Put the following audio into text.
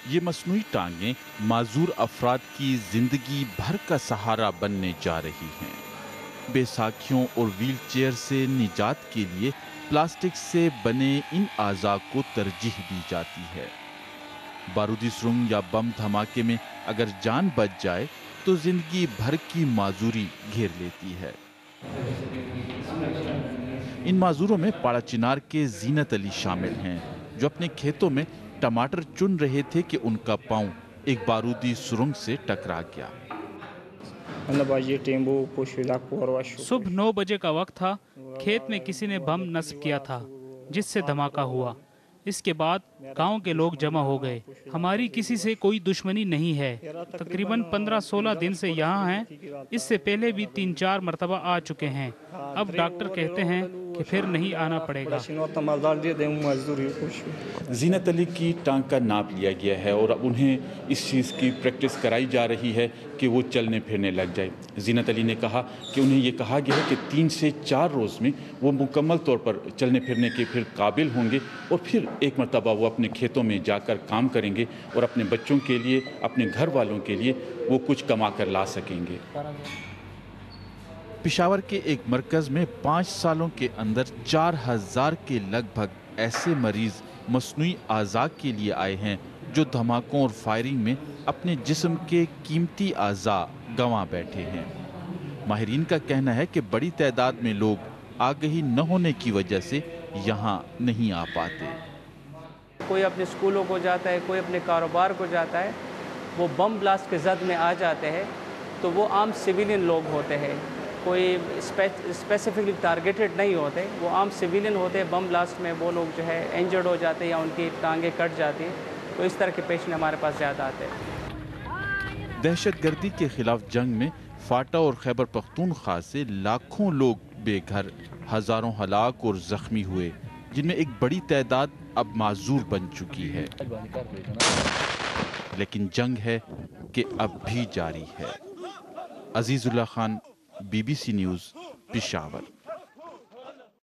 یہ مصنوعی ٹانگیں معذور افراد کی زندگی بھر کا سہارا بننے جا رہی ہیں۔ بیساکھیوں اور ویل چیئر سے نجات کے لیے پلاسٹک سے بنے ان اعضاء کو ترجیح دی جاتی ہے۔ بارودی سرنگ یا بم دھماکے میں اگر جان بچ جائے تو زندگی بھر کی معذوری گھیر لیتی ہے۔ ان معذوروں میں پاڑا چنار کے زینت علی شامل ہیں، جو اپنے کھیتوں میں ٹماٹر چن رہے تھے کہ ان کا پاؤں ایک بارودی سرنگ سے ٹکرا گیا۔ صبح 9 بجے کا وقت تھا۔ کھیت میں کسی نے بم نصب کیا تھا جس سے دھماکہ ہوا۔ اس کے بعد گاؤں کے لوگ جمع ہو گئے۔ ہماری کسی سے کوئی دشمنی نہیں ہے۔ تقریباً 15-16 دن سے یہاں ہیں۔ اس سے پہلے بھی 3-4 مرتبہ آ چکے ہیں۔ اب ڈاکٹر کہتے ہیں کہ پھر نہیں آنا پڑے گا۔ زینت علی کی ٹانگ کا ناپ لیا گیا ہے اور اب انہیں اس چیز کی پریکٹس کرائی جا رہی ہے کہ وہ چلنے پھرنے لگ جائے۔ زینت علی نے کہا کہ انہیں یہ کہا گیا ہے کہ 3 سے 4 روز میں وہ مکمل طور پر چلنے پھرنے کے پھر قابل ہوں گے اور پھر ایک مرتبہ وہ اپنے کھیتوں میں جا کر کام کریں گے اور اپنے بچوں کے لیے، اپنے گھر والوں کے لیے وہ کچھ کما کر لا سکیں گے۔ پشاور کے ایک مرکز میں 5 سالوں کے اندر 4000 کے لگ بھگ ایسے مریض مصنوعی اعضاء کے لیے آئے ہیں جو دھماکوں اور فائرنگ میں اپنے جسم کے قیمتی اعضاء گنوا بیٹھے ہیں۔ ماہرین کا کہنا ہے کہ بڑی تعداد میں لوگ آگہی نہ ہونے کی وجہ سے یہاں نہیں آ پاتے۔ کوئی اپنے اسکولوں کو جاتا ہے، کوئی اپنے کاروبار کو جاتا ہے، وہ بم بلاسٹ کے زد میں آ جاتے ہیں تو وہ عام سویلین لوگ ہوتے ہیں، کوئی اسپیسیفکلی ٹارگیٹڈ نہیں ہوتے، وہ عام سویلین ہوتے ہیں۔ بم بلاسٹ میں وہ لوگ جو ہے انجرڈ ہو جاتے ہیں یا ان کی ٹانگیں کٹ جاتی ہیں، تو اس طرح کے پیشنٹ ہمارے پاس زیادہ آتے ہیں۔ دہشت گردی کے خلاف جنگ میں فاٹا اور خیبر پختونخوا سے لاکھوں لوگ بے گھر، ہزاروں ہلاک اور زخمی ہوئے، جن میں ایک بڑی تعداد اب معذور بن چکی ہے۔ لیکن جنگ ہے کہ اب بھی جاری ہے۔ عزیز اللہ خان، BBC نیوز، پشاور۔